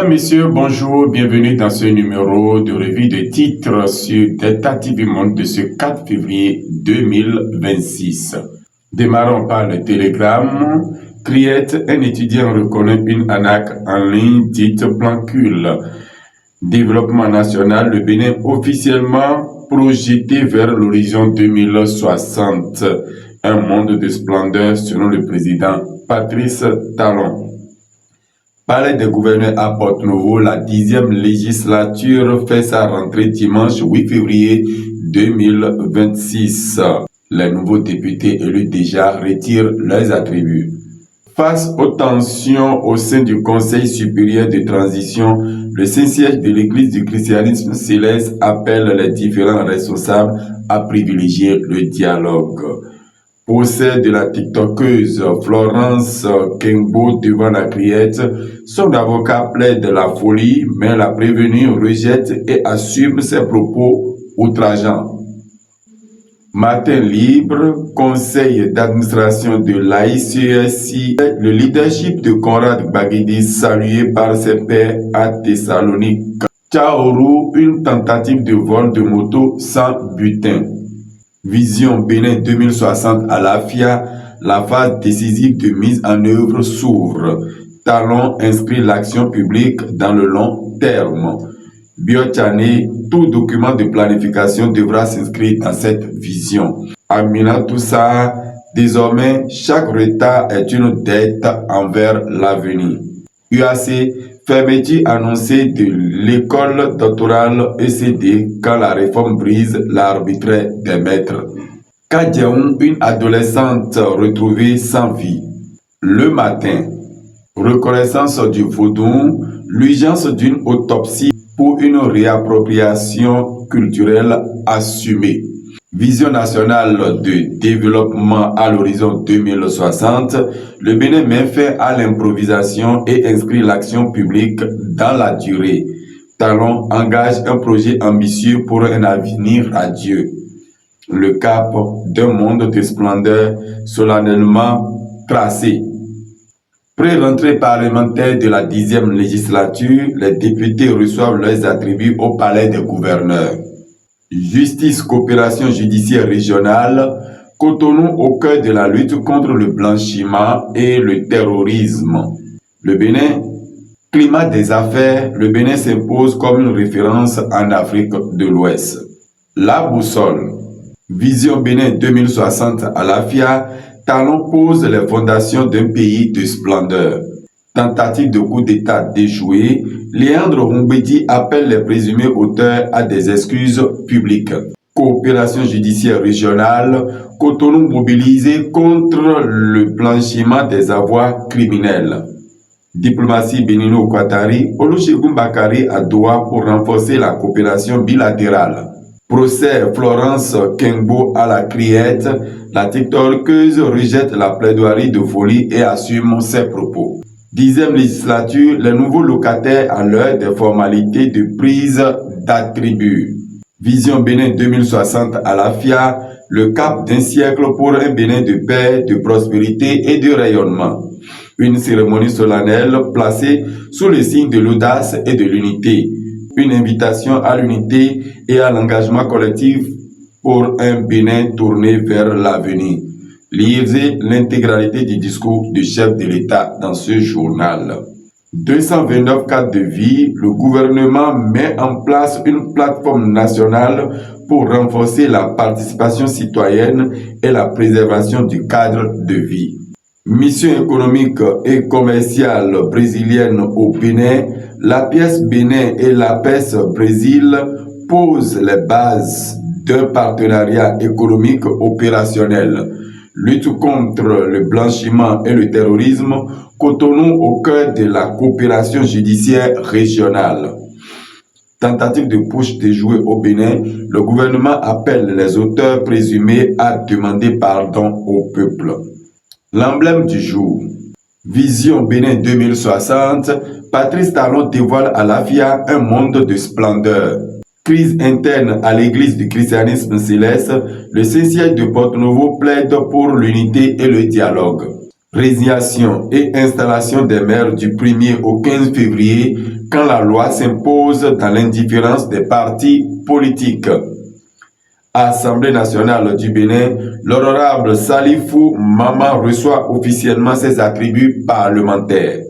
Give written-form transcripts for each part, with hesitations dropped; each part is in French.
Mesdames, Messieurs, bonjour, bienvenue dans ce numéro de revue de titres sur Delta TV Monde de ce 4 février 2026. Démarrons par le télégramme. Criette, un étudiant reconnaît une arnaque en ligne dite Plancule. Développement national, le Bénin officiellement projeté vers l'horizon 2060. Un monde de splendeur selon le président Patrice Talon. Palais des gouverneurs à Porte-Nouveau, la 10e législature fait sa rentrée dimanche 8 février 2026. Les nouveaux députés élus déjà retirent leurs attributs. Face aux tensions au sein du Conseil supérieur de transition, le Saint-Siège de l'Église du christianisme céleste appelle les différents responsables à privilégier le dialogue. Procès de la TikTokeuse Florence Kengbo devant la Criette, son avocat plaide la folie, mais la prévenue rejette et assume ses propos outrageants. Matin libre, conseil d'administration de l'AICSI, le leadership de Conrad Baguidi salué par ses pairs à Thessalonique. Tchaourou, une tentative de vol de moto sans butin. Vision Bénin 2060 à l'AFIA, la phase décisive de mise en œuvre s'ouvre. Talon inscrit l'action publique dans le long terme. Biochane, tout document de planification devra s'inscrire dans cette vision. Amina Toussa, désormais, chaque retard est une dette envers l'avenir. UAC, fermeture annoncée de l'école doctorale ECD quand la réforme brise l'arbitraire des maîtres. Kadjaoun, une adolescente retrouvée sans vie. Le matin, reconnaissance du vaudou, l'urgence d'une autopsie pour une réappropriation culturelle assumée. Vision nationale de développement à l'horizon 2060, le Bénin met fin à l'improvisation et inscrit l'action publique dans la durée. Talon engage un projet ambitieux pour un avenir radieux. Le cap d'un monde de splendeur solennellement tracé. Pré-rentrée parlementaire de la 10e législature, les députés reçoivent leurs attributs au palais des gouverneurs. Justice, coopération judiciaire régionale, Cotonou au cœur de la lutte contre le blanchiment et le terrorisme. Le Bénin, climat des affaires, le Bénin s'impose comme une référence en Afrique de l'Ouest. La boussole, Vision Bénin 2060 à l'AFIA, Talon pose les fondations d'un pays de splendeur. Tentative de coup d'État déjouée, Léandre Roumbédi appelle les présumés auteurs à des excuses publiques. Coopération judiciaire régionale, Cotonou mobilisé contre le blanchiment des avoirs criminels. Diplomatie bénino-ouattari, Olusegun Bakary à Doha pour renforcer la coopération bilatérale. Procès Florence Kengbo à la Criette, la TikTokeuse rejette la plaidoirie de folie et assume ses propos. 10e législature, les nouveaux locataires à l'heure des formalités de prise d'attributs. Vision Bénin 2060 à l'AFIA, le cap d'un siècle pour un Bénin de paix, de prospérité et de rayonnement. Une cérémonie solennelle placée sous le signe de l'audace et de l'unité. Une invitation à l'unité et à l'engagement collectif pour un Bénin tourné vers l'avenir. Lisez l'intégralité du discours du chef de l'État dans ce journal. 229 cas de vie, le gouvernement met en place une plateforme nationale pour renforcer la participation citoyenne et la préservation du cadre de vie. Mission économique et commerciale brésilienne au Bénin, la pièce Bénin et la pièce Brésil posent les bases d'un partenariat économique opérationnel. Lutte contre le blanchiment et le terrorisme, Cotonou au cœur de la coopération judiciaire régionale. Tentative de putsch déjouée au Bénin, le gouvernement appelle les auteurs présumés à demander pardon au peuple. L'emblème du jour. Vision Bénin 2060, Patrice Talon dévoile à l'AFIA un monde de splendeur. Crise interne à l'église du christianisme céleste, le Saint-Siège de Porte-Nouveau plaide pour l'unité et le dialogue. Résignation et installation des maires du 1er au 15 février quand la loi s'impose dans l'indifférence des partis politiques. Assemblée nationale du Bénin, l'honorable Salifou Mama reçoit officiellement ses attributs parlementaires.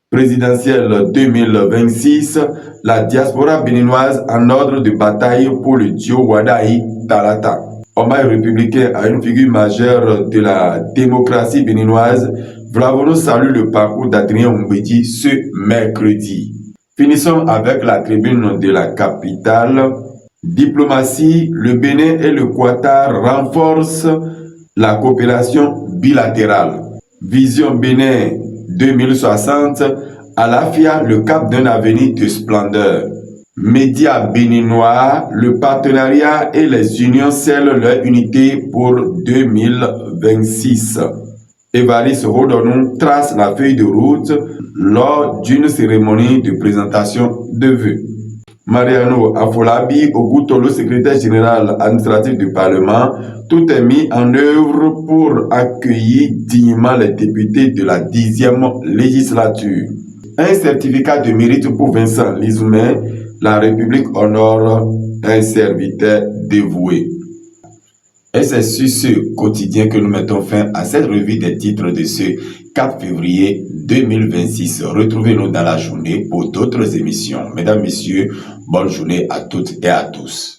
Présidentielle 2026, la diaspora béninoise en ordre de bataille pour le Dio Wadaï Talata. Hommage républicain à une figure majeure de la démocratie béninoise, Vlavono salue le parcours d'Adrien Oumbédi ce mercredi. Finissons avec la tribune de la capitale. Diplomatie, le Bénin et le Qatar renforcent la coopération bilatérale. Vision Bénin 2060, à l'AFIA, le cap d'un avenir de splendeur. Médias béninois, le partenariat et les unions scellent leur unité pour 2026. Évariste Rodonu trace la feuille de route lors d'une cérémonie de présentation de vœux. Mariano Afolabi Ogutolo, secrétaire général administratif du Parlement, tout est mis en œuvre pour accueillir dignement les députés de la 10e législature. Un certificat de mérite pour Vincent Lizoumé, la République honore un serviteur dévoué. Et c'est sur ce quotidien que nous mettons fin à cette revue des titres de ce 4 février 2026. Retrouvez-nous dans la journée pour d'autres émissions. Mesdames, Messieurs, bonne journée à toutes et à tous.